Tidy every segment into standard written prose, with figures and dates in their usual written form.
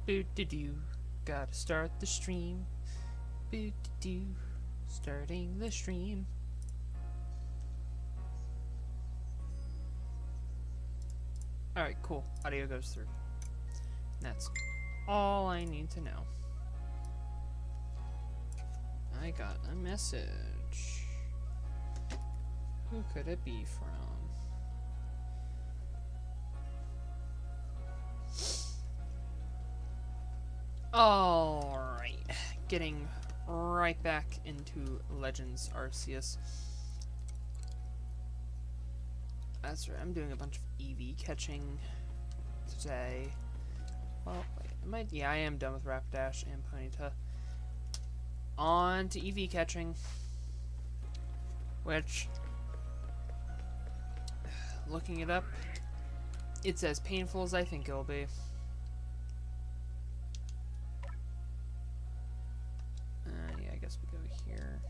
Boot-de-doo, gotta start the stream. Boot-de-doo, starting the stream. Alright, cool. Audio goes through. That's all I need to know. I got a message. Who could it be from? Alright, getting right back into Legends Arceus. That's right, I'm doing a bunch of EV catching today. Well, wait, yeah, I am done with Rapidash and Ponyta. On to EV catching, which, looking it up, it's as painful as I think it'll be. Yeah, I guess we go here.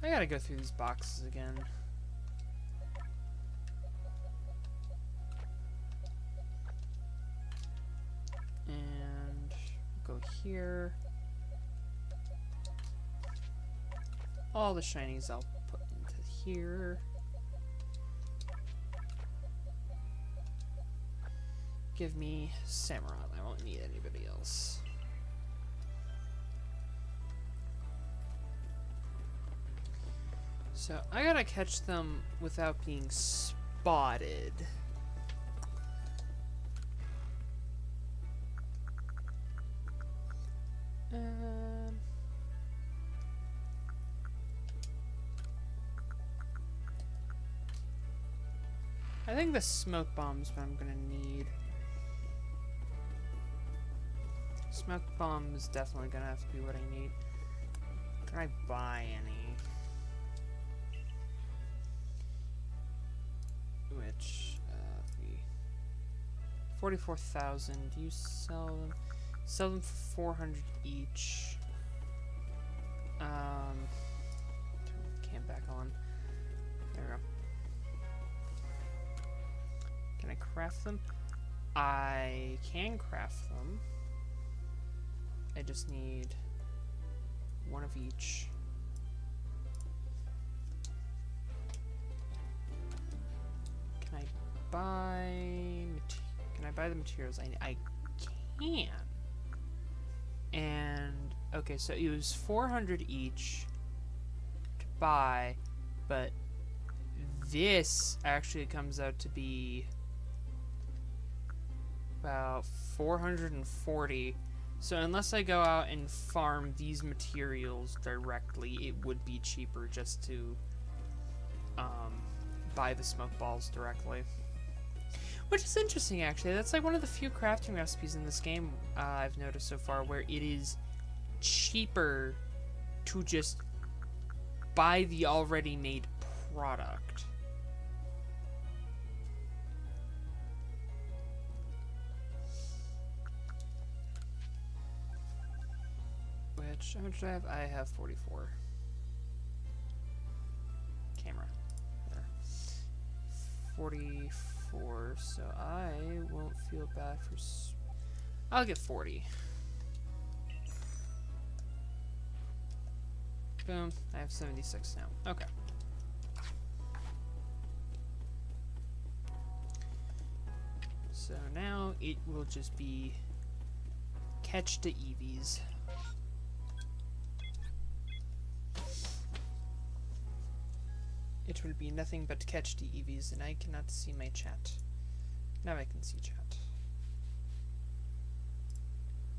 I gotta go through these boxes again. And go here. All the shinies I'll put into here. Give me Samurott. I won't need anybody else. So I gotta catch them without being spotted. I think the smoke bomb's what I'm gonna need. Smoke bomb is definitely gonna have to be what I need. Can I buy any? Which, 44,000. Do you sell them? Sell them for 400 each. Turn the cam back on. There we go. Can I craft them? I can craft them. I just need one of each. Can I buy the materials? I can. And okay, so it was 400 each to buy, but this actually comes out to be about 440. So unless I go out and farm these materials directly, it would be cheaper just to buy the smoke balls directly. Which is interesting, actually. That's like one of the few crafting recipes in this game I've noticed so far where it is cheaper to just buy the already made product. How much do I have? I have 44. Camera. There. 44, so I won't feel bad for... I'll get 40. Boom. I have 76 now. Okay. So now it will just be catch the EVs. It will be nothing but catch the EVs, and I cannot see my chat. Now I can see chat.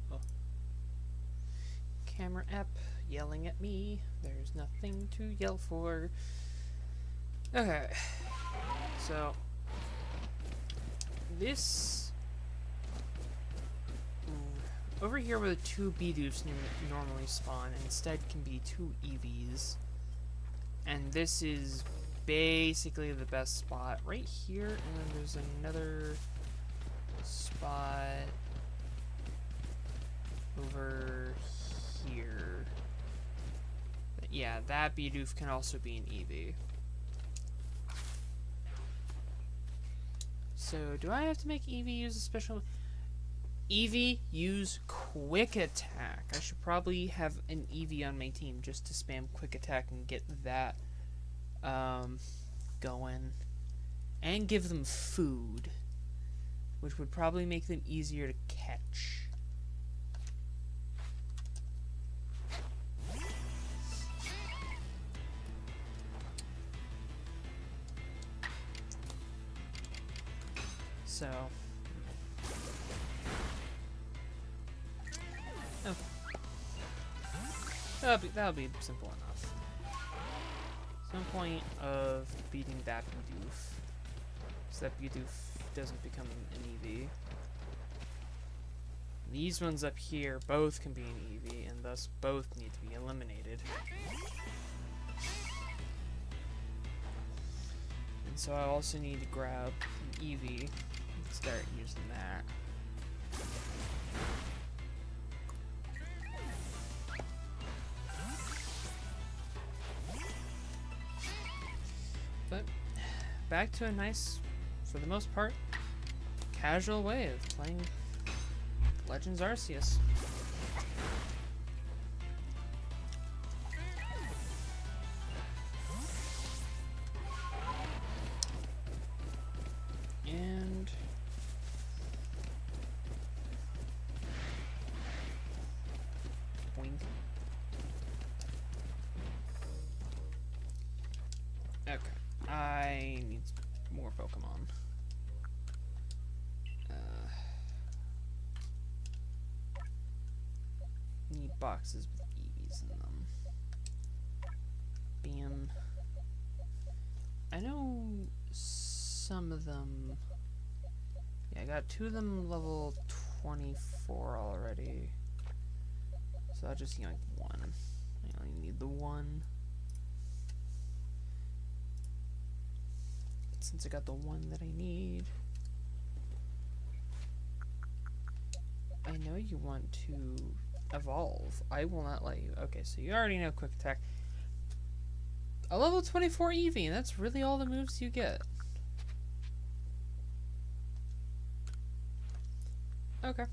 Oh. Camera app yelling at me. There's nothing to yell for. Okay. So, this... over here where the two Bidoofs normally spawn, instead can be two EVs. And this is basically the best spot right here, and then there's another spot over here. But yeah, that Bidoof can also be an EV. So, do I have to make Eevee use a special... Eevee, use Quick Attack. I should probably have an Eevee on my team just to spam Quick Attack and get that going. And give them food, which would probably make them easier to catch. So... oh. That'll be simple enough. Some point of beating that Bidoof, so that Bidoof doesn't become an Eevee. These ones up here both can be an Eevee, and thus both need to be eliminated. And so I also need to grab an Eevee and start using that. But back to a nice, for the most part, casual way of playing Legends Arceus. And boing. Okay, I need more Pokemon. Need boxes with Eevees in them. Bam. I know some of them. Yeah, I got 2 of them level 24 already. So I just need like 1. I only need the 1. Since I got the 1 that I need. I know you want to evolve. I will not let you. Okay, so you already know Quick Attack. A level 24 Eevee, and that's really all the moves you get. Okay.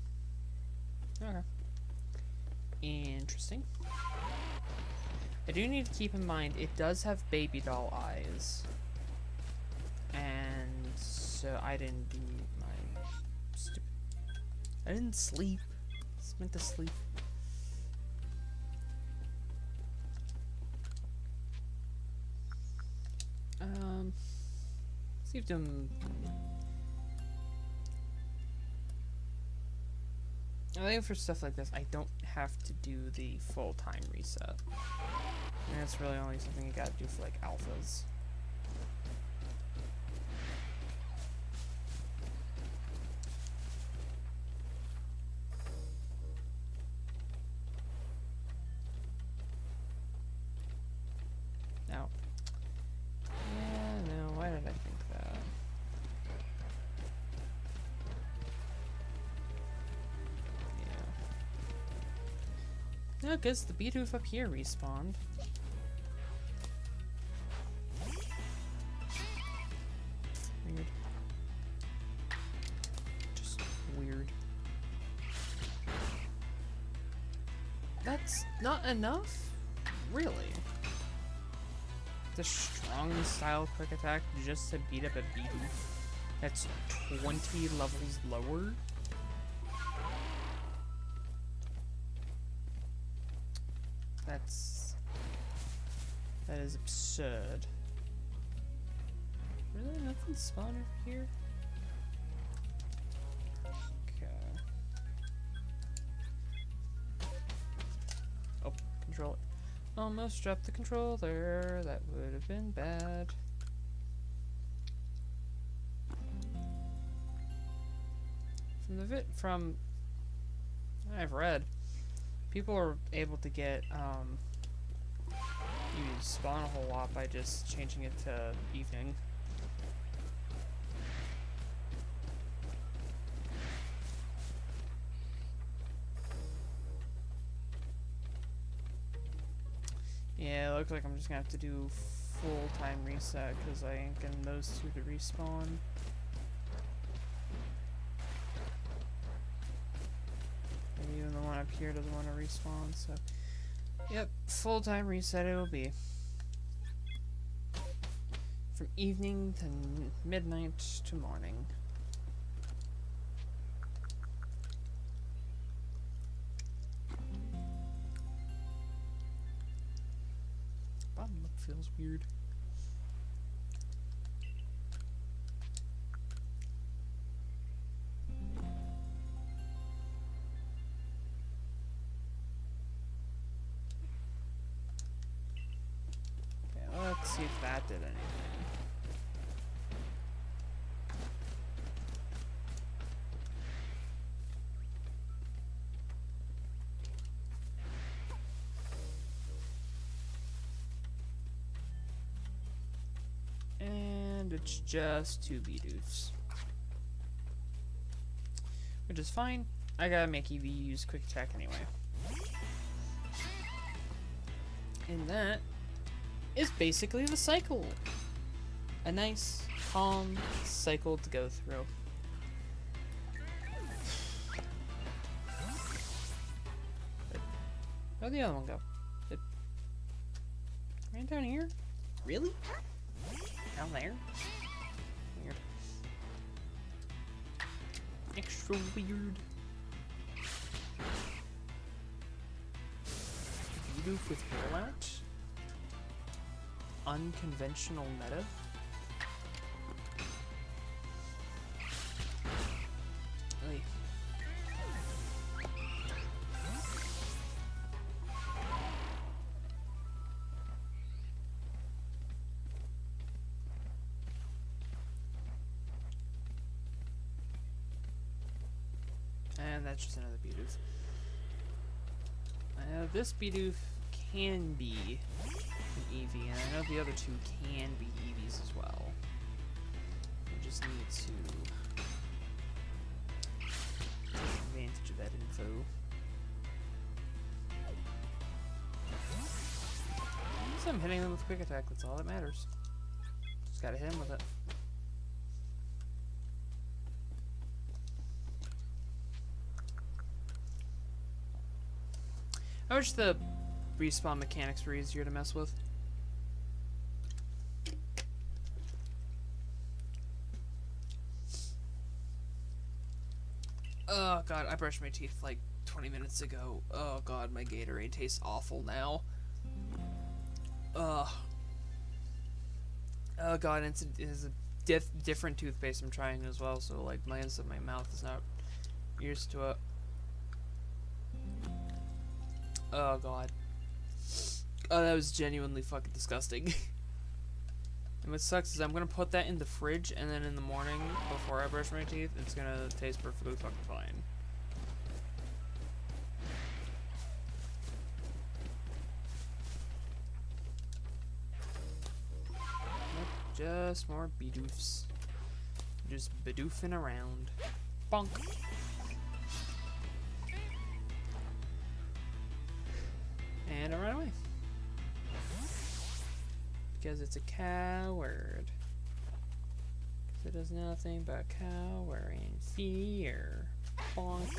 Okay. Interesting. I do need to keep in mind, it does have baby doll eyes. And so I didn't do my stupid... I didn't sleep. I was meant to sleep. See if them... I think for stuff like this, I don't have to do the full time reset. And that's really only something you gotta do for like alphas. Now, yeah, no, why did I think that? Yeah. No, because the Bidoof up here respawned. Weird. Just weird. That's not enough? Really? The strong style Quick Attack just to beat up a Bidoof that's 20 levels lower? That is absurd. Really? Nothing spawned over here? Okay. Oh, controller. Almost dropped the controller. That would have been bad. From I've read, people are able to get you spawn a whole lot by just changing it to evening. Yeah, it looks like I'm just gonna have to do full time reset because I ain't getting those two to respawn. up here doesn't want to respawn, so... Yep, full-time reset it will be. From evening to midnight to morning. Bottom lip feels weird. Let's see if that did anything. And it's just 2 Bidoofs. Which is fine. I gotta make EV use quick attack anyway. And that is basically the cycle. A nice, calm cycle to go through. Where'd the other one go? Right down here? Really? Down there? Weird. Extra weird. Bidoof with rollout? Unconventional meta? Really? And that's just another Bidoof. This Bidoof can be an EV, and I know the other 2 can be EVs as well. We just need to take advantage of that info. So I'm hitting them with quick attack, that's all that matters. Just gotta hit him with it. I wish the respawn mechanics were easier to mess with. Oh god, I brushed my teeth like 20 minutes ago. Oh god, my Gatorade tastes awful now. Ugh. Oh god, it's a different toothpaste I'm trying as well, so like my inside my mouth is not used to it. Oh god. Oh, that was genuinely fucking disgusting. And what sucks is I'm gonna put that in the fridge, and then in the morning, before I brush my teeth, it's gonna taste perfectly fucking fine. Nope, just more Bidoofs. Just Bidoofing around. Bonk. And I run away. Because it's a coward. Because it does nothing but cower in fear. Bonk.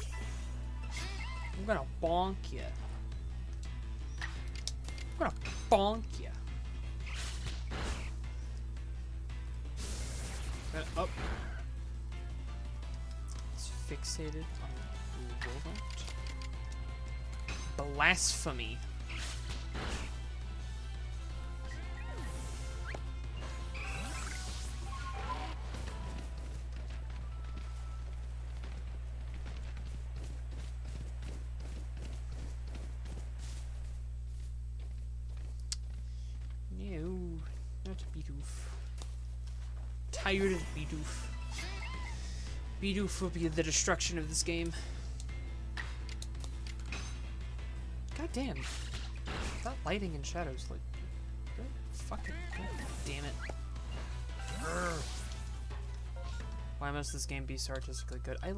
I'm gonna bonk you. I'm gonna bonk you. Up. It's fixated on the robot. Blasphemy. No, not Bidoof. Tired of Bidoof. Bidoof will be the destruction of this game. God damn. That lighting and shadows, like, fucking, god damn it. Urgh. Why must this game be so artistically good? I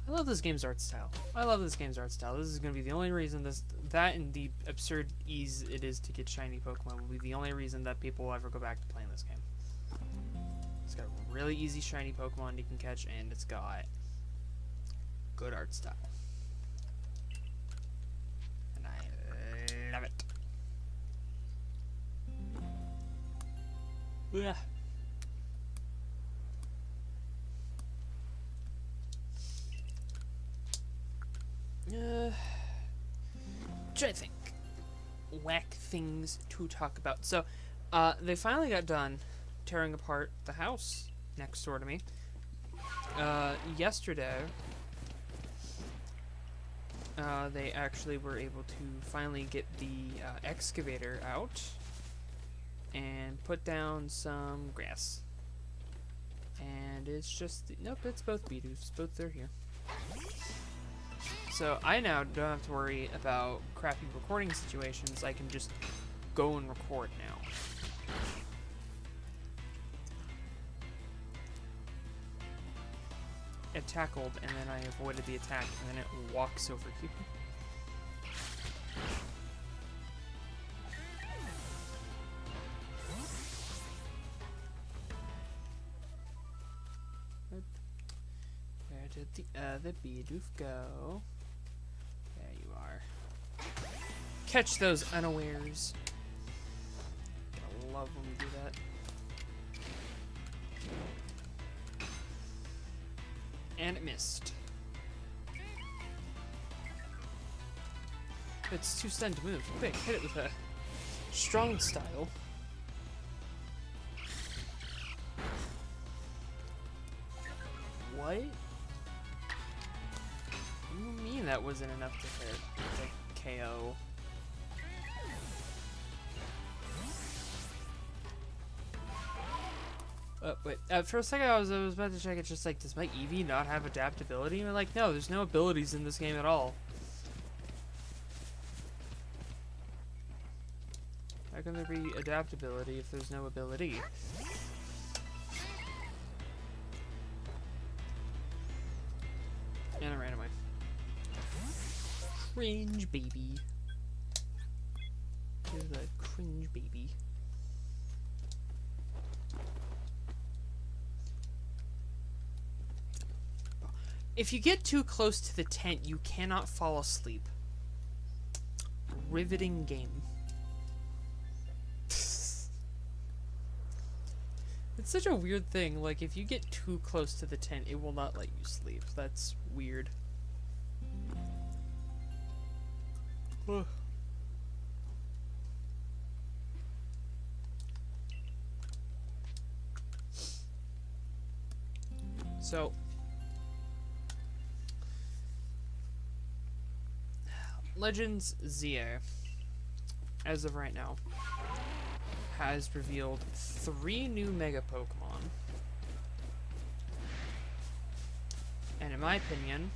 love this game's art style. I love this game's art style. This is going to be the only reason that and the absurd ease it is to get shiny Pokemon will be the only reason that people will ever go back to playing this game. It's got a really easy shiny Pokemon you can catch, and it's got good art style. Ugh. Trying to think. Whack things to talk about. So, they finally got done tearing apart the house next door to me. Yesterday, they actually were able to finally get the excavator out and put down some grass. And it's just, nope, it's both Bidooфs. Both are here. So I now don't have to worry about crappy recording situations. I can just go and record now. It tackled, and then I avoided the attack, and then it walks over here. Where did the other Bidoof go? There you are. Catch those unawares. I love when we do that. And it missed. It's too stunned to move. Quick, hit it with a strong style. What? What do you mean that wasn't enough to hit? To KO. Wait. For a second, I was about to check. It's just like, does my Eevee not have adaptability? And we're like, no, there's no abilities in this game at all. How can there be adaptability if there's no ability? And I ran away. Cringe baby. Here's the cringe baby. If you get too close to the tent, you cannot fall asleep. Riveting game. It's such a weird thing. Like, if you get too close to the tent, it will not let you sleep. That's weird. Ugh. So... Legends Zeo, as of right now, has revealed 3 new Mega Pokemon. And in my opinion,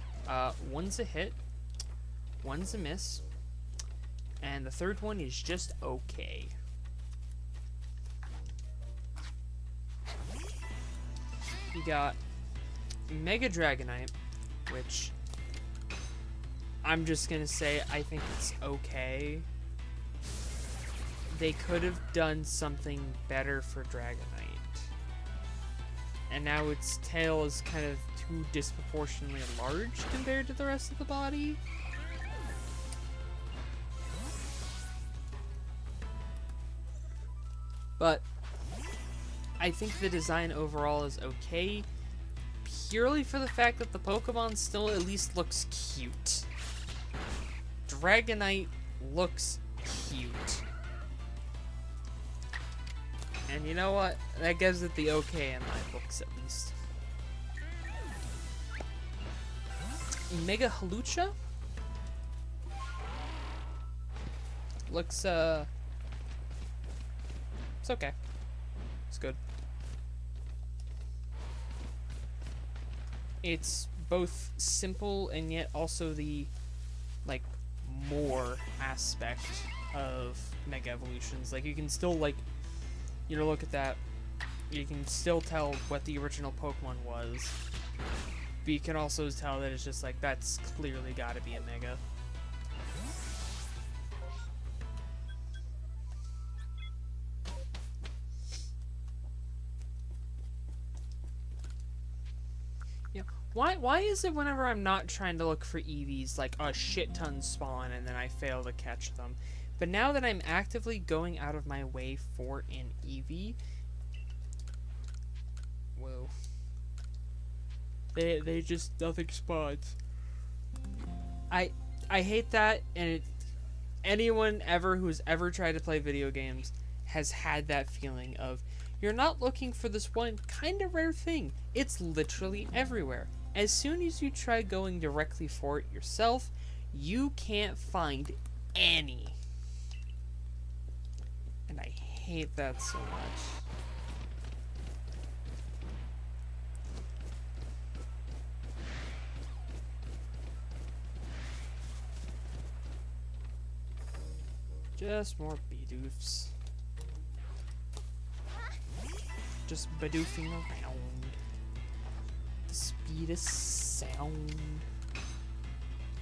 one's a hit, one's a miss, and the third one is just okay. You got Mega Dragonite, which... I'm just gonna say, I think it's okay. They could have done something better for Dragonite. And now its tail is kind of too disproportionately large compared to the rest of the body. But I think the design overall is okay, purely for the fact that the Pokemon still at least looks cute. Dragonite looks cute. And you know what? That gives it the okay in my books, at least. Mega Halucha? Looks, it's okay. It's good. It's both simple and yet also the, like, more aspect of Mega Evolutions. Like, you can still, like, you know, look at that. You can still tell what the original Pokemon was. But you can also tell that it's just like, that's clearly gotta be a Mega. Yeah. Why is it whenever I'm not trying to look for EVs, like a shit ton spawn and then I fail to catch them? But now that I'm actively going out of my way for an EV, Whoa. They just, nothing spawns. I hate that, and anyone ever who's ever tried to play video games has had that feeling of, you're not looking for this one kind of rare thing. It's literally everywhere. As soon as you try going directly for it yourself, you can't find any. And I hate that so much. Just more Bidoofs. Just Bidoofing around. The speed of sound.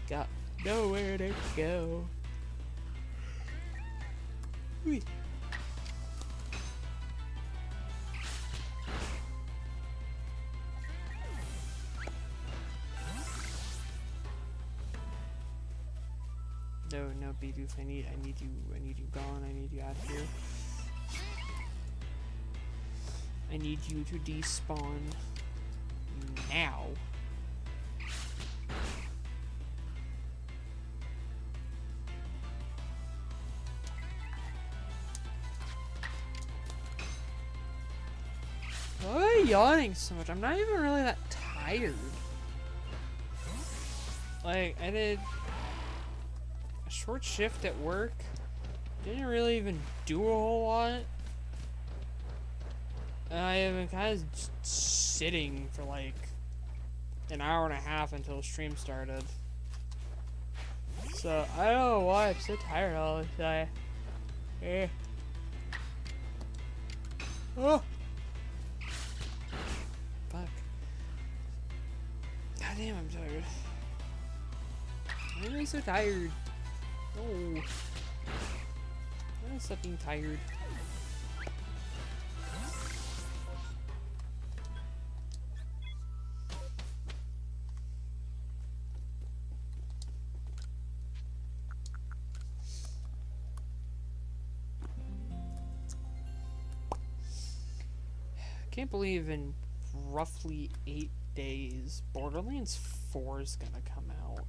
Got nowhere to go. Whee. No, Bidoof, I need you gone, I need you out here. I need you to despawn now. Why am I yawning so much? I'm not even really that tired. Like, I did a short shift at work. Didn't really even do a whole lot. I have been kind of just sitting for like an hour and a half until stream started. So, I don't know why I'm so tired all the time. Eh. Oh! Fuck. God damn, I'm tired. Why am I so tired? No. Why is that being tired? Can't believe in roughly 8 days, Borderlands 4 is gonna come out.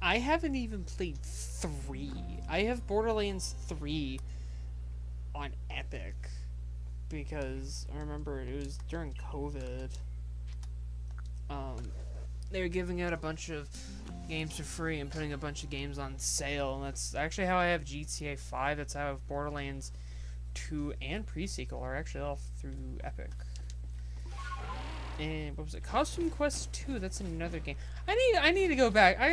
I haven't even played 3. I have Borderlands 3 on Epic because I remember it was during COVID. They were giving out a bunch of games for free and putting a bunch of games on sale, and that's actually how I have GTA 5. That's how I have Borderlands 2 and Pre-Sequel are actually all through Epic. And what was it? Costume Quest 2. That's another game. I need to go back. I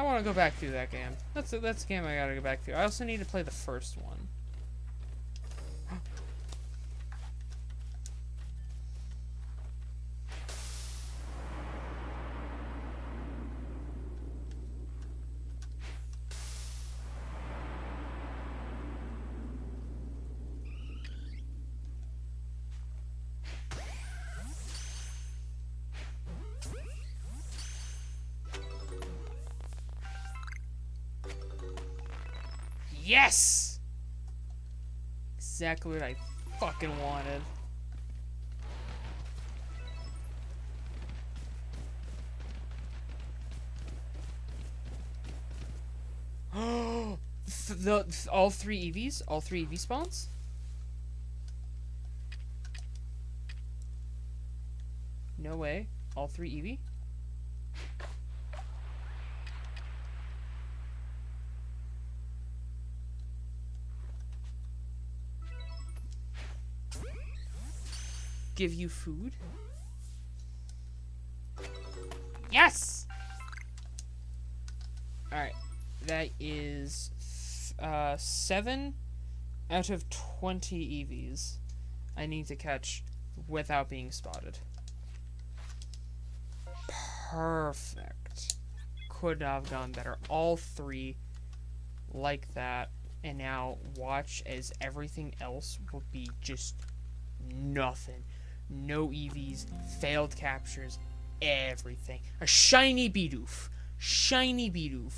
want to go back through that game. That's a game I gotta go back through. I also need to play the first one. Yes! Exactly what I fucking wanted. Oh, all three EVs? All three EV spawns? No way. All three EV? Give you food? Yes! Alright. That is 7 out of 20 EVs I need to catch without being spotted. Perfect. Could not have gone better. All three like that. And now watch as everything else will be just nothing. No EVs, failed captures, everything. A shiny Bidoof. Shiny Bidoof.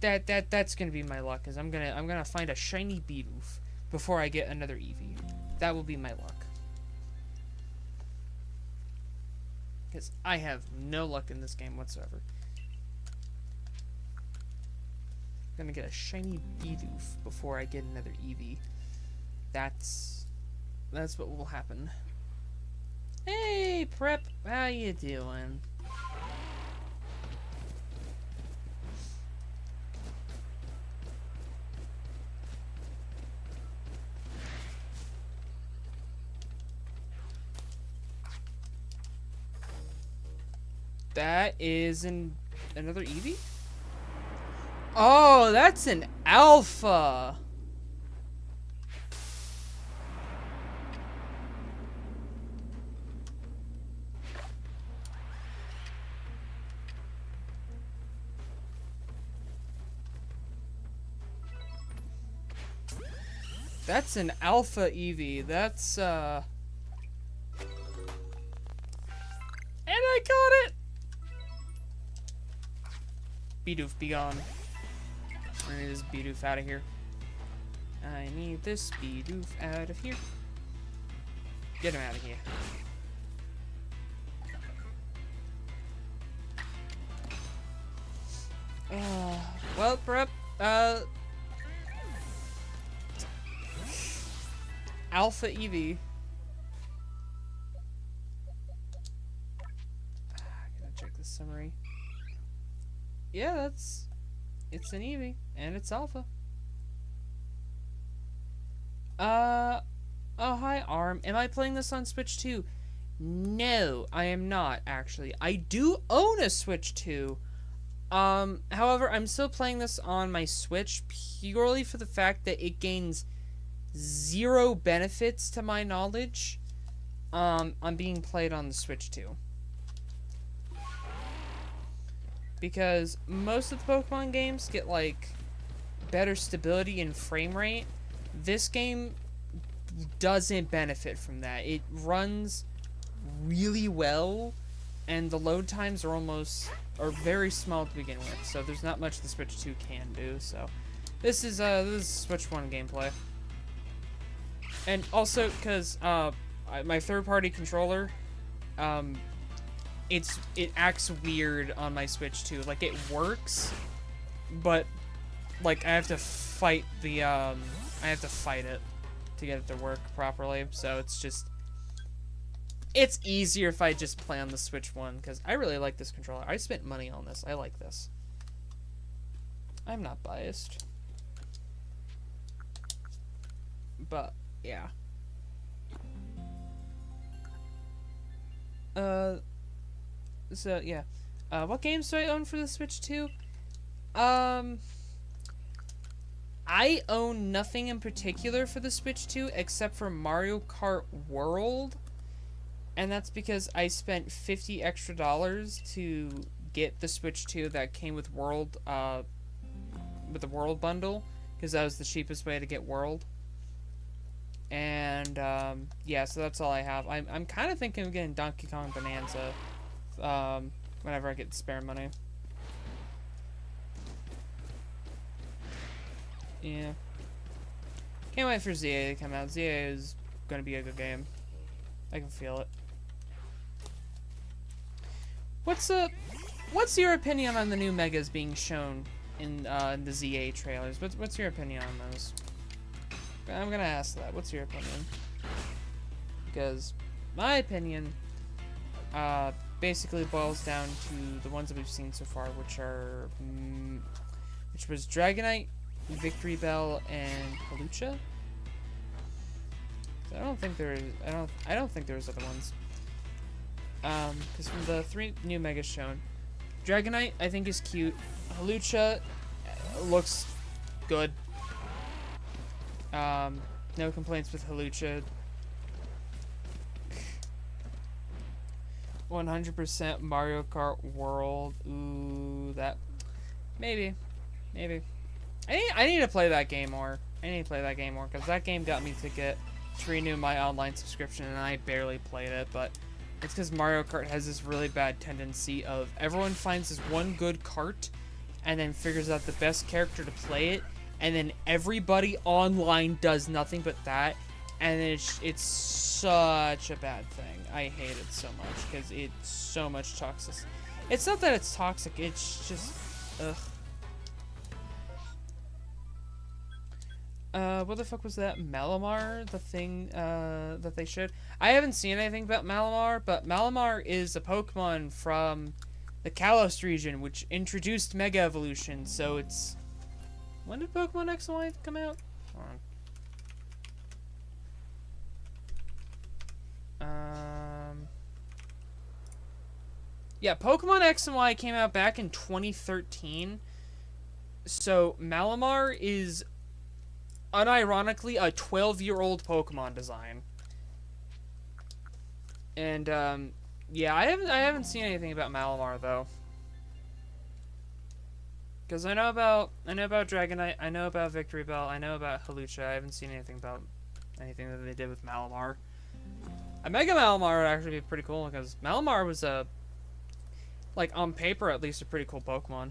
That's gonna be my luck, cause I'm gonna find a shiny Bidoof before I get another EV. That will be my luck. because I have no luck in this game whatsoever. I'm gonna get a shiny Bidoof before I get another Eevee. That's what will happen. Hey, Prep, how you doing? That is another Eevee? Oh, that's an alpha. That's an alpha Eevee. That's and I got it. Bidoof, be gone. I need this Bidoof out of here. I need this Bidoof out of here. Get him out of here. Well, Prep, Alpha Eevee. Gotta check the summary. Yeah, it's an Eevee, and it's Alpha. Oh, hi, Arm. Am I playing this on Switch 2? No, I am not, actually. I do own a Switch 2. However, I'm still playing this on my Switch purely for the fact that it gains 0 benefits, to my knowledge, on being played on the Switch 2. Because most of the Pokemon games get, like, better stability and frame rate. This game doesn't benefit from that. It runs really well, and the load times are very small to begin with, so there's not much the Switch 2 can do. So this is Switch 1 gameplay. And also, because my third-party controller, it acts weird on my Switch 2. Like, it works, but like I have to fight it to get it to work properly. So it's easier if I just play on the Switch 1, because I really like this controller. I spent money on this. I like this. I'm not biased. But, yeah. So, yeah. What games do I own for the Switch 2? I own nothing in particular for the Switch 2 except for Mario Kart World. And that's because I spent $50 extra to get the Switch 2 that came with World, with the World bundle, because that was the cheapest way to get World. And, yeah, so that's all I have. I'm kind of thinking of getting Donkey Kong Bonanza, whenever I get spare money. Yeah. Can't wait for ZA to come out. ZA is gonna be a good game. I can feel it. What's your opinion on the new megas being shown in the ZA trailers? What's your opinion on those? I'm gonna ask that. What's your opinion? Because my opinion basically boils down to the ones that we've seen so far, which was Dragonite, Victory Bell, and Hawlucha. I don't think there's other ones. Because from the 3 new megas shown, Dragonite I think is cute. Hawlucha looks good. No complaints with Hawlucha. 100% Mario Kart World. Ooh, that maybe. I need to play that game more. Because that game got me to renew my online subscription, and I barely played it. But it's because Mario Kart has this really bad tendency of everyone finds this one good kart, and then figures out the best character to play it, and then everybody online does nothing but that, And it's such a bad thing. I hate it so much because it's so much toxic. It's not that it's toxic. It's just, ugh. What the fuck was that? Malamar? The thing, that they showed? I haven't seen anything about Malamar, but Malamar is a Pokemon from the Kalos region, which introduced Mega Evolution, so it's... When did Pokemon X and Y come out? Hold on. Yeah, Pokemon X and Y came out back in 2013, so Malamar is... unironically, a 12-year-old Pokemon design. And, yeah, I haven't seen anything about Malamar, though. Because I know about Dragonite, I know about Victory Bell, I know about Hawlucha, I haven't seen anything about anything that they did with Malamar. A Mega Malamar would actually be pretty cool, because Malamar was a, like, on paper at least, a pretty cool Pokemon.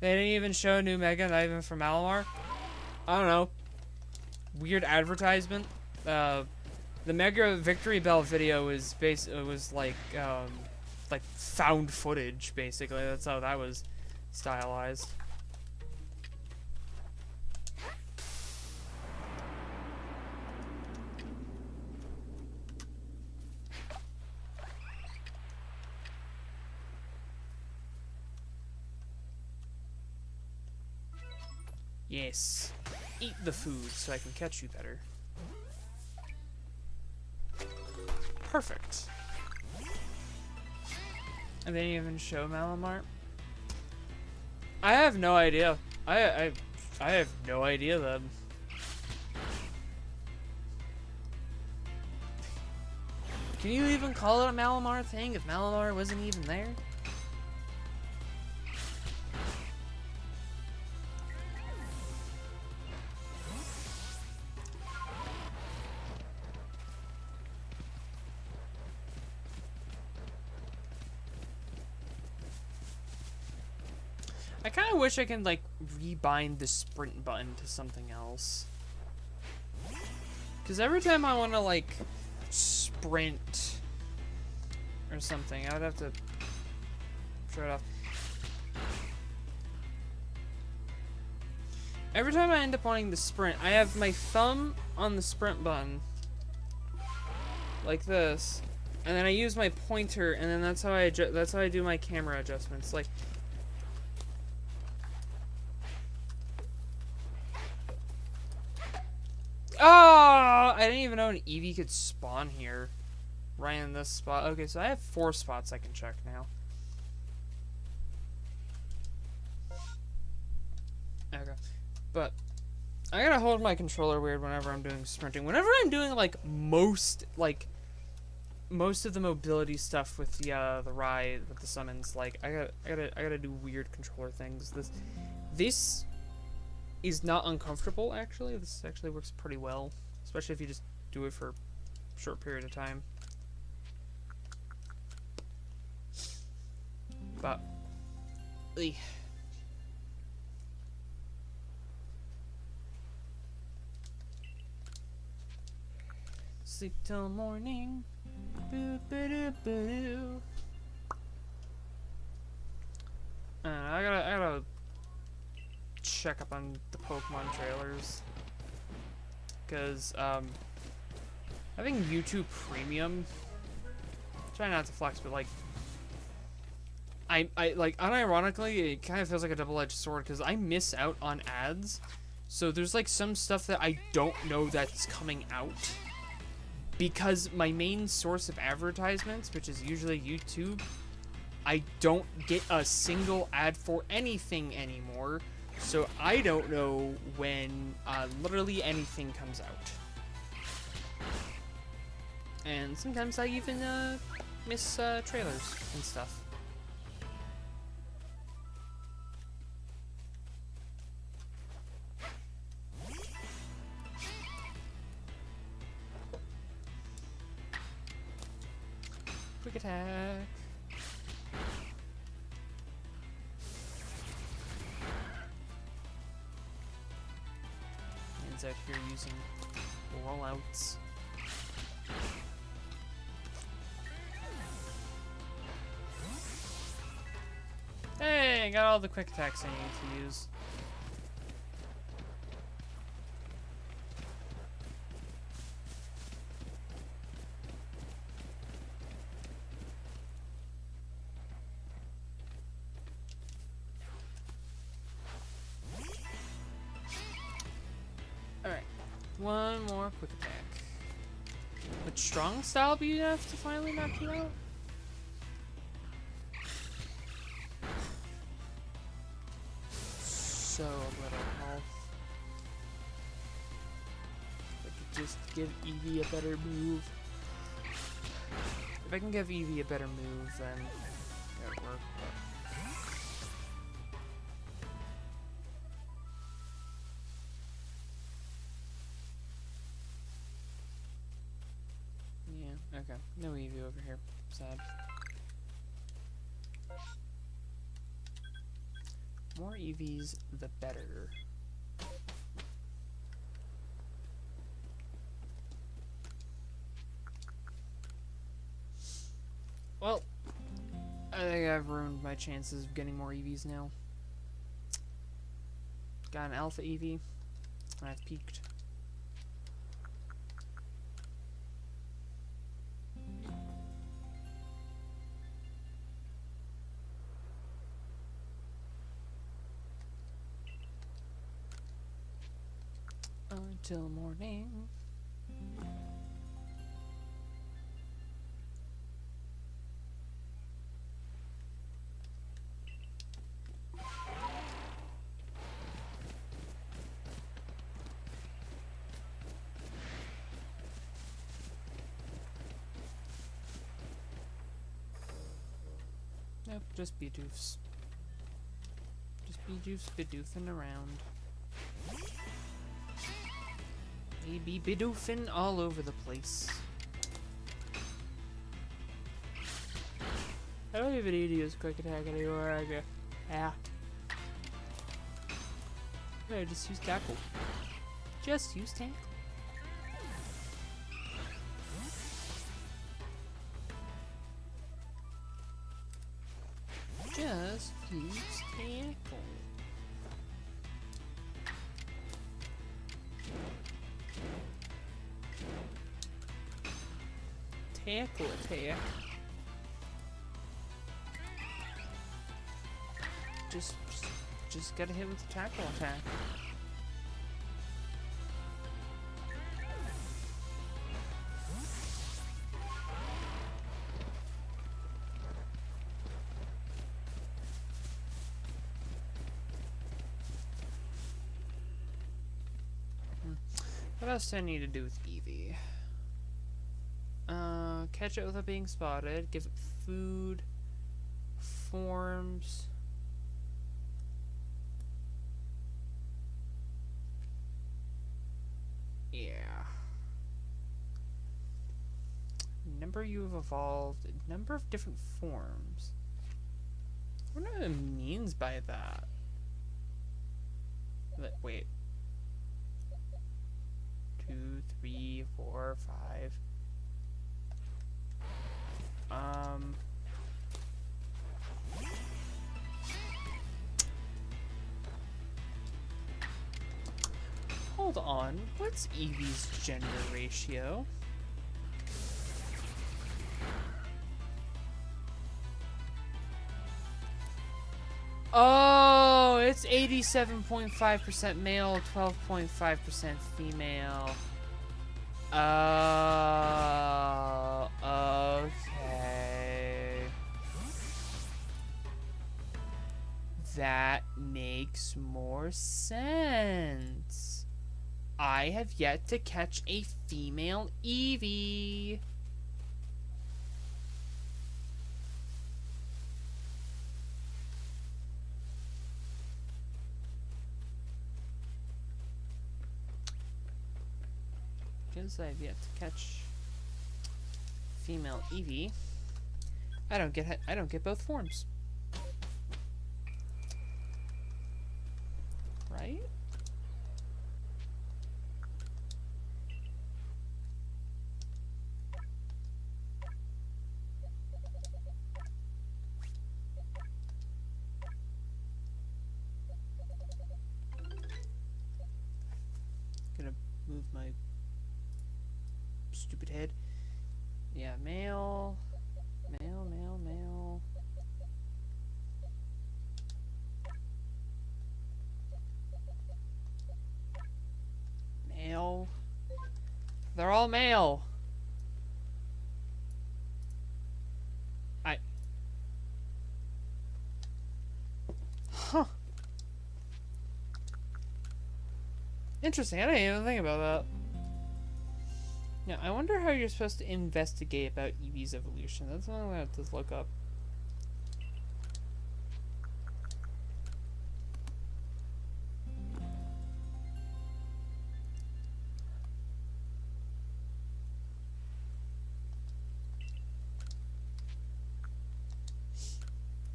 They didn't even show a new Mega, not even for Malamar. I don't know. Weird advertisement. The Mega Victory Bell video was like found footage, basically. That's how that was stylized. Yes. Eat the food so I can catch you better. Perfect. And they didn't even show Malamar. I have no idea. I have no idea then. Can you even call it a Malamar thing if Malamar wasn't even there? I kind of wish I can, like, rebind the sprint button to something else. Because every time I want to, like, sprint or something, I would have to throw it off. Every time I end up wanting to sprint, I have my thumb on the sprint button, like this, and then I use my pointer, and then that's how I do my camera adjustments. Like, oh, I didn't even know an Eevee could spawn here, right in this spot. Okay, so I have 4 spots I can check now. Okay, but I gotta hold my controller weird whenever I'm doing sprinting. Whenever I'm doing like most of the mobility stuff with the ride with the summons, like I gotta do weird controller things. This is not uncomfortable, actually. This actually works pretty well, especially if you just do it for a short period of time. But, sleep till morning. Boo, boo, doo, boo. I gotta check up on the Pokemon trailers, because I think YouTube Premium, try not to flex, but like I like, unironically, it kind of feels like a double-edged sword, because I miss out on ads. So there's like some stuff that I don't know that's coming out, because my main source of advertisements, which is usually YouTube, I don't get a single ad for anything anymore. So I don't know when literally anything comes out. And sometimes I even miss trailers and stuff. Quick attack. Pokemon's out here using rollouts. Hey, I got all the quick attacks I need to use. Alright, one more quick attack. Would strong style be enough to finally knock you out? So little health. If I could just give Eevee a better move. If I can give Eevee a better move, then that would work. Yeah, okay. No Eevee over here. Sad. More EVs, the better. Well, I think I've ruined my chances of getting more EVs now. Got an alpha EV, and I've peaked. Until morning. Nope, just Bidoofs. Just Bidoofs bidoofing around. They be bidoofing all over the place. I don't even need to use quick attack anymore. I go, yeah. I just use tackle. Just use tackle. Just use tackle. Tackle attack. Just gotta hit with the tackle attack. What else do I need to do with Eevee? Catch it without being spotted. Give it food. Forms. Yeah. Number you have evolved. Number of different forms. I wonder what it means by that. Wait. 2, 3, 4, 5. Hold on. What's Eevee's gender ratio? Oh, it's 87.5% male, 12.5% female. Oh, okay. That makes more sense. I have yet to catch a female Eevee. Because I've yet to catch female Eevee, I don't get both forms. Right? move my stupid head. Yeah, male. Male, male, male. Male. They're all male. Huh. Interesting. I didn't even think about that. Yeah, I wonder how you're supposed to investigate about Eevee's evolution. That's what I'm gonna have to look up.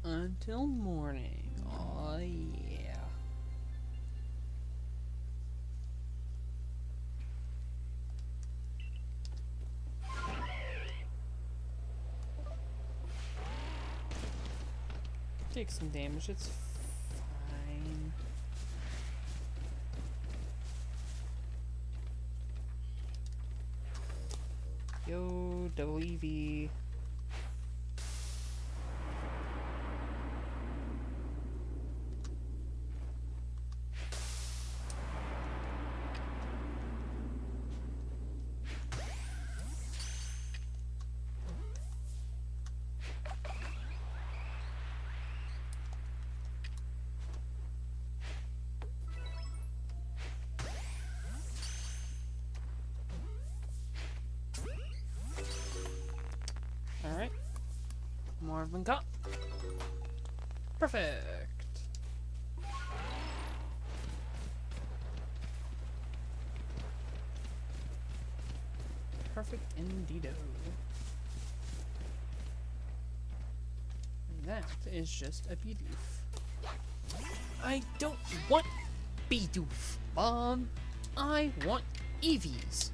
Until morning. Oh, yeah. Take some damage, it's fine. Yo, double Eevee. Alright. More have been caught. Perfect. Perfect indeedo. That is just a Bidoof. I don't want Bidoof, Mom. I want Eevees.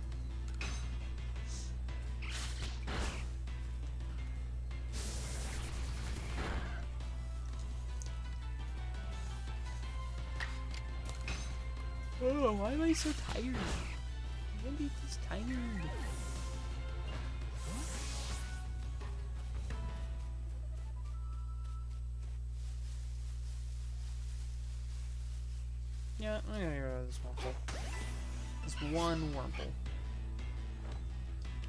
Oh, why am I so tired? I'm gonna be just tired. Yeah, I'm gonna get rid of this Wurmple. This one Wurmple.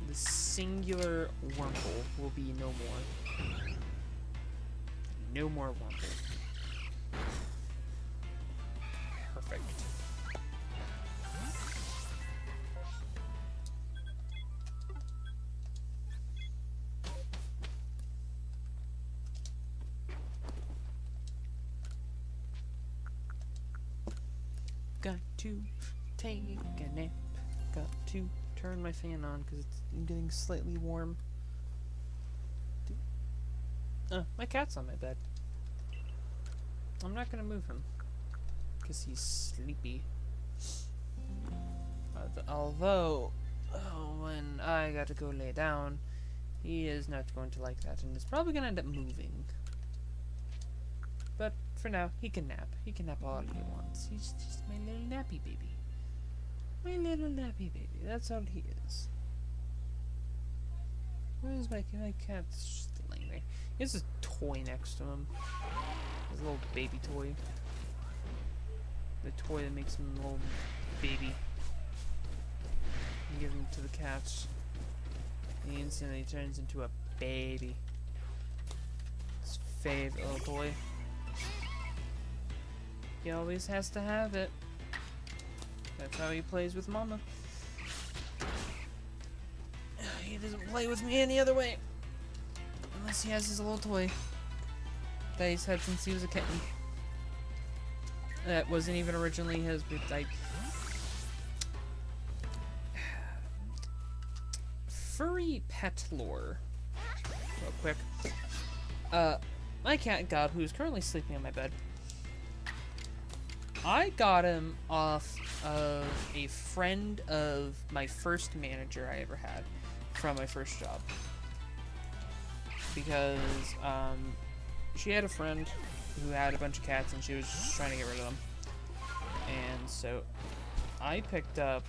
The singular Wurmple will be no more. No more Wurmple. Perfect. Got to take a nap. Got to turn my fan on because it's getting slightly warm. My cat's on my bed. I'm not gonna move him because he's sleepy. Although, when I got to go lay down, he is not going to like that and is probably gonna end up moving. But for now, he can nap. He can nap all he wants. He's just my little nappy baby. My little nappy baby. That's all he is. Where is my cat's just laying there? He has a toy next to him. His little baby toy. The toy that makes him a little baby. You give him to the cats. He instantly turns into a baby. His favorite little toy. He always has to have it. That's how he plays with Mama. He doesn't play with me any other way. Unless he has his little toy that he's had since he was a kitten. That wasn't even originally his, but like... Furry pet lore. Real quick. My cat God, who is currently sleeping on my bed. I got him off of a friend of my first manager I ever had from my first job. Because she had a friend who had a bunch of cats and she was just trying to get rid of them. And so I picked up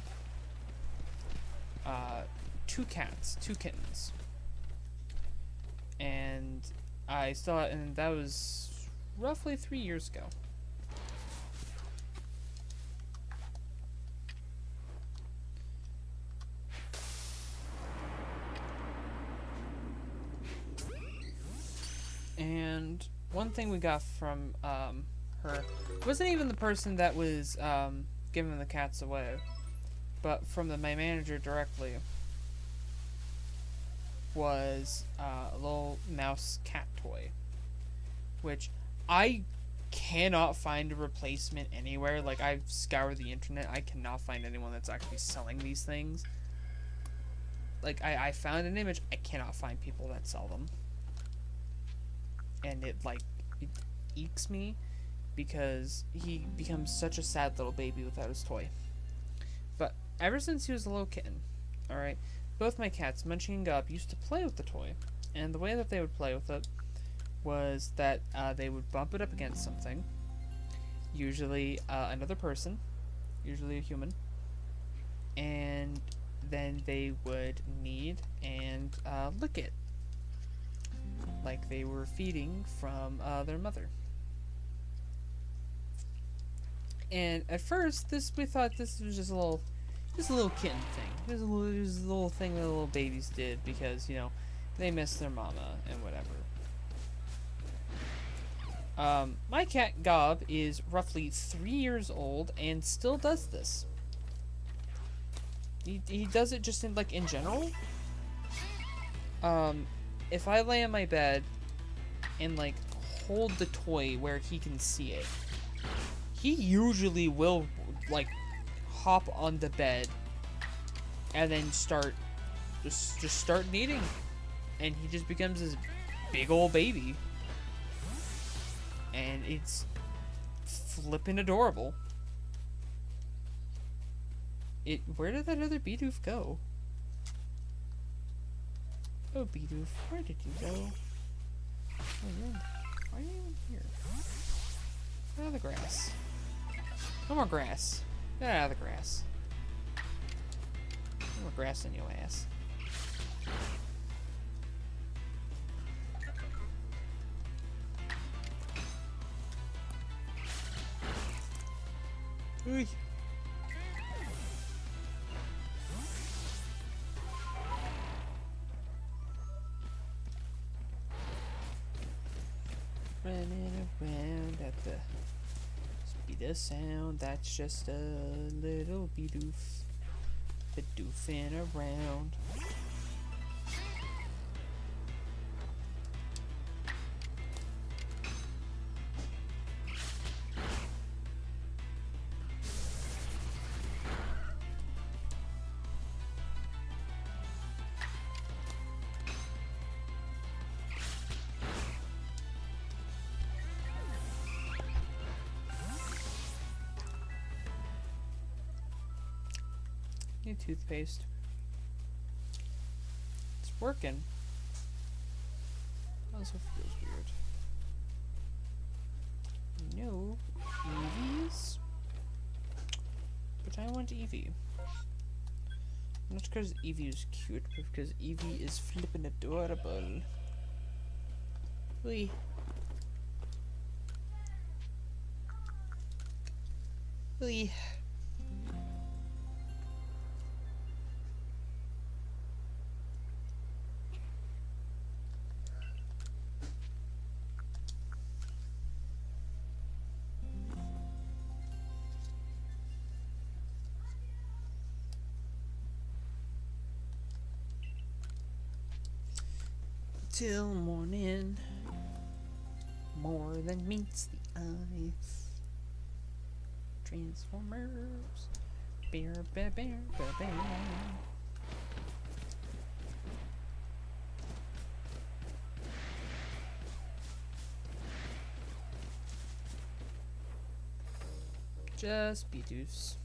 two cats, two kittens. And I saw it, and that was roughly 3 years ago. And one thing we got from her wasn't even the person that was giving the cats away, but from my manager directly, was a little mouse cat toy, which I cannot find a replacement anywhere. Like, I've scoured the internet, I cannot find anyone that's actually selling these things. Like, I found an image, I cannot find people that sell them. And it ekes me, because he becomes such a sad little baby without his toy. But ever since he was a little kitten, alright, both my cats, Munchie and Gob, used to play with the toy. And the way that they would play with it was that they would bump it up against something, usually another person, usually a human, and then they would knead and lick it, like they were feeding from their mother. And at first, we thought this was just a little kitten thing. It was a little thing that little babies did because, you know, they miss their mama and whatever. My cat Gob is roughly 3 years old and still does this. He does it just in general. If I lay on my bed and hold the toy where he can see it, he usually will hop on the bed and then start kneading, and he just becomes this big old baby, and it's flippin' adorable. Where did that other Bidoof go? Oh, Bidoof, where did you go? Oh, why are you in here? Get out of the grass. No more grass. Get out of the grass. No more grass in your ass. Ooh. Running around at the speed of sound, that's just a little Bidoof, Bidoofing around. New toothpaste. It's working. Also feels weird. No Eevees, but I want Eevee. Not because Eevee is cute, but because Eevee is flippin' adorable. Oi. Oi. Till morning, more than meets the eyes. Transformers, bear, bear, bear, bear, bear. Just Bidoofs,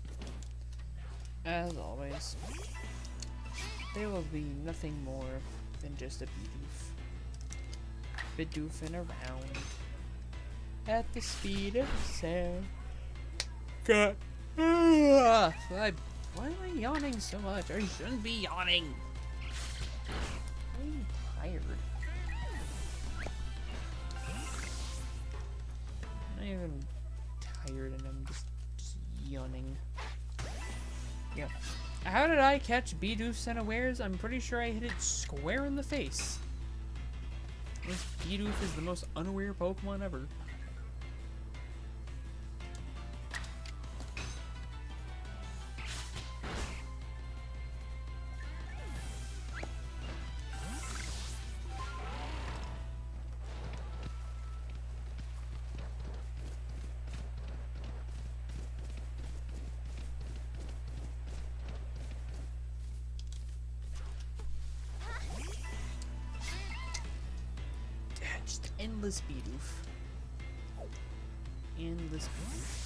as always. They will be nothing more than just a Bidoof. Bidoofing around at the speed of sound. God. I Why am I yawning so much? I shouldn't be yawning. I'm tired. I'm not even tired and I'm just yawning. Yep. How did I catch Bidoofs unawares? I'm pretty sure I hit it square in the face. This Bidoof is the most unaware Pokemon ever. Just endless Bidoof. Endless Bidoof.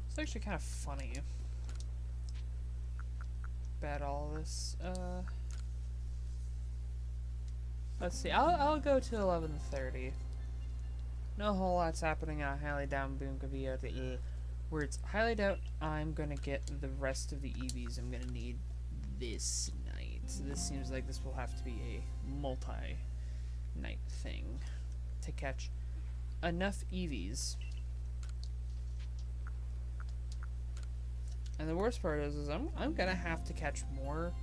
It's actually kind of funny about all this. Let's see. I'll go to 11:30. No whole lot's happening. I highly doubt Boom could be at the where it's highly doubt I'm gonna get the rest of the EVs I'm gonna need this night. So this seems like this will have to be a multi-night thing to catch enough EVs. And the worst part is I'm gonna have to catch more,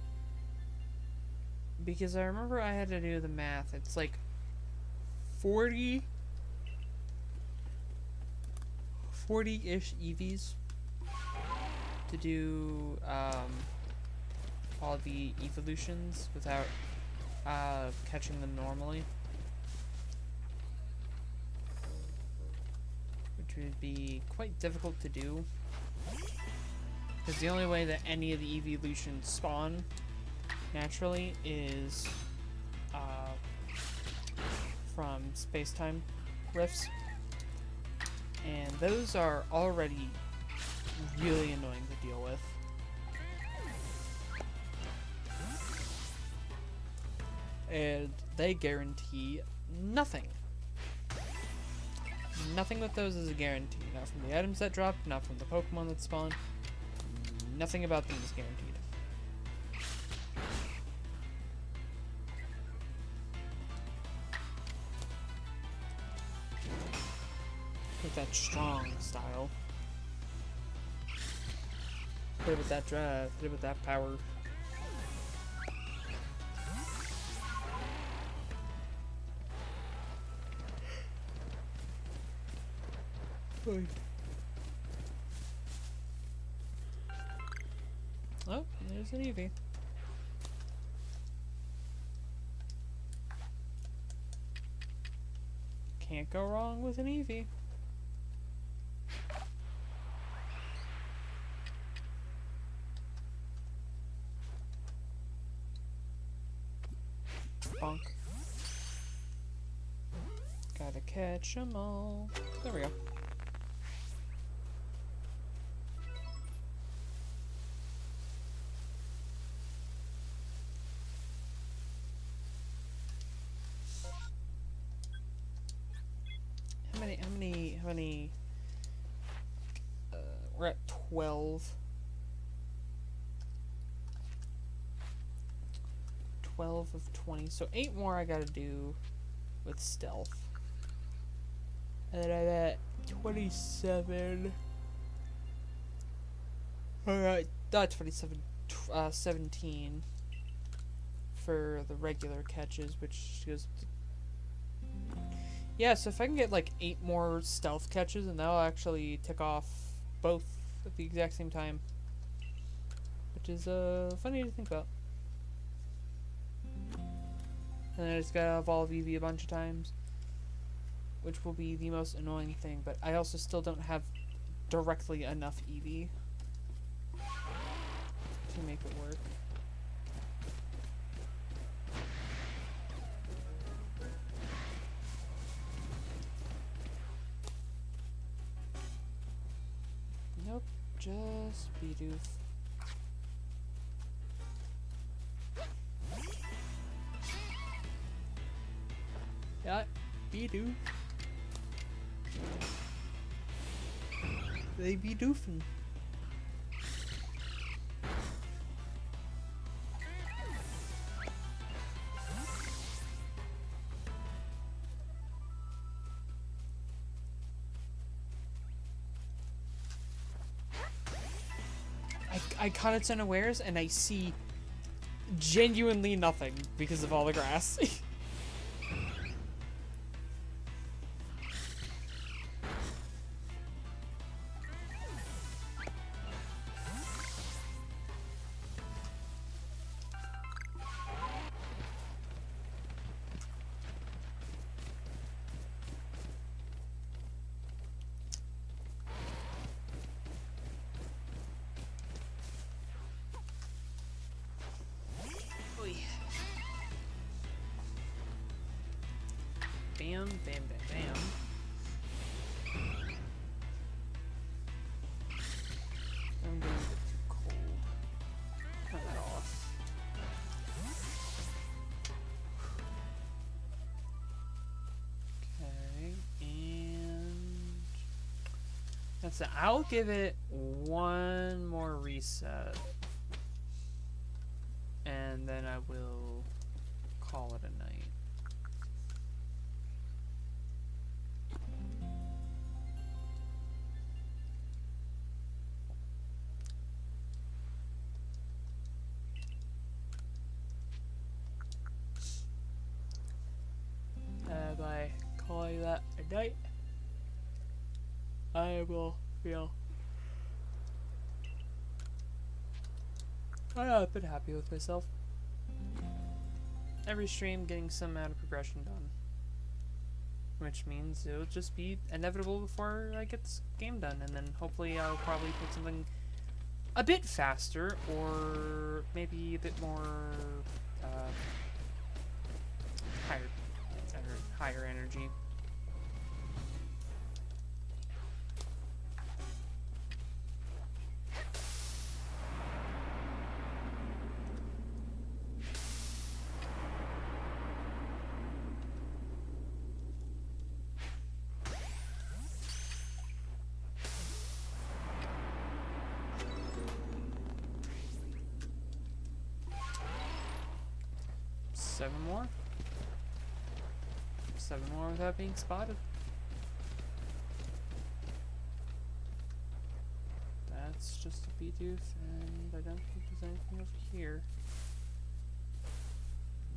because I remember I had to do the math. It's like 40-ish EVs to do all the evolutions without catching them normally, which would be quite difficult to do, because the only way that any of the evolutions spawn naturally is from space-time rifts, and those are already really annoying to deal with. And they guarantee nothing. Nothing with those is a guarantee. Not from the items that drop, not from the Pokemon that spawn. Nothing about them is guaranteed. With that strong style. Hit it with that drive. Hit it with that power. Oy. Oh, there's an Eevee. Can't go wrong with an Eevee. Bonk. Gotta catch 'em all. There we go. How many, we're at 12. 12 of 20, so 8 more I gotta do with stealth. And then I'm at 27. Alright, not 27, 17 for the regular catches, which goes to... Yeah, so if I can get like 8 more stealth catches, and that'll actually tick off both at the exact same time, which is funny to think about. And then I just gotta evolve Eevee a bunch of times, which will be the most annoying thing, but I also still don't have directly enough Eevee to make it work. Nope, just Bidoof. They do. They be doofing. I caught its unawares and I see genuinely nothing because of all the grass. Bam, bam, bam, bam. I'm getting a bit too cold. Turn that off. Okay, and that's it. I'll give it one more reset. And then I will call it a night. By calling that a night, I will feel a bit happy with myself. Every stream getting some amount of progression done, which means it'll just be inevitable before I get this game done, and then hopefully I'll probably put something a bit faster or maybe a bit more higher energy. Seven more? 7 more without being spotted. That's just a Bidoof, and I don't think there's anything over here.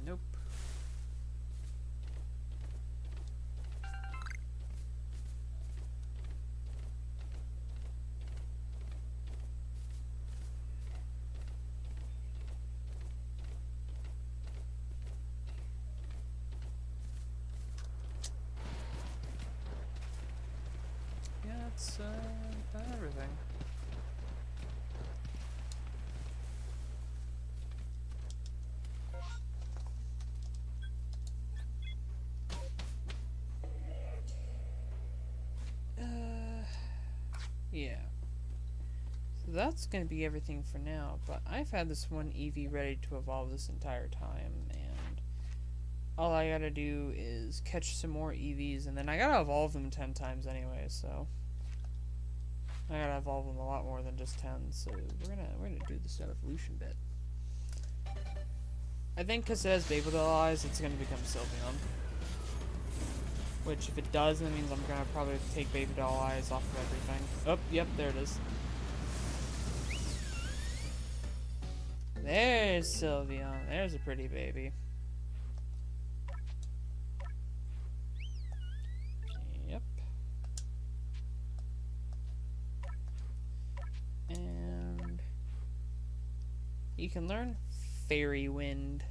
Nope. That's about everything. Yeah. So that's gonna be everything for now, but I've had this one Eevee ready to evolve this entire time, and all I gotta do is catch some more Eevees, and then I gotta evolve them 10 times anyway, so I gotta evolve them a lot more than just 10, so we're gonna do this evolution bit. I think because it has Baby Doll eyes, it's gonna become Sylveon. Which, if it does, that means I'm gonna probably take Baby Doll eyes off of everything. Oh, yep, there it is. There's Sylveon. There's a pretty baby. Yep. And you can learn Fairy Wind.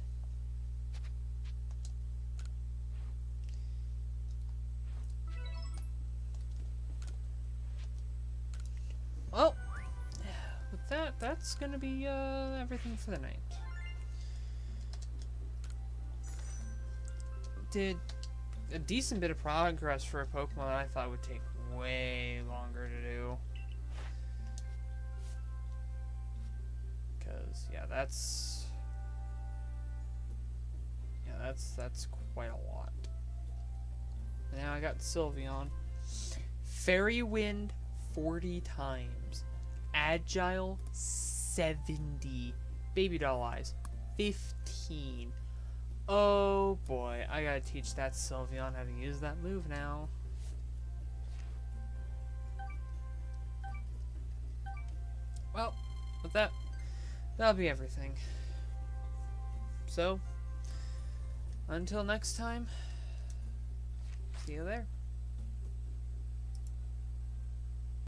Well, with that, that's gonna be everything for the night. Did a decent bit of progress for a Pokemon that I thought would take way longer to do. Because that's quite a lot. Now I got Sylveon. Fairy Wind 40 times. Agile 70. Baby Doll Eyes 15. Oh boy, I gotta teach that Sylveon how to use that move now. Well, with that, that'll be everything. So, until next time, see you there.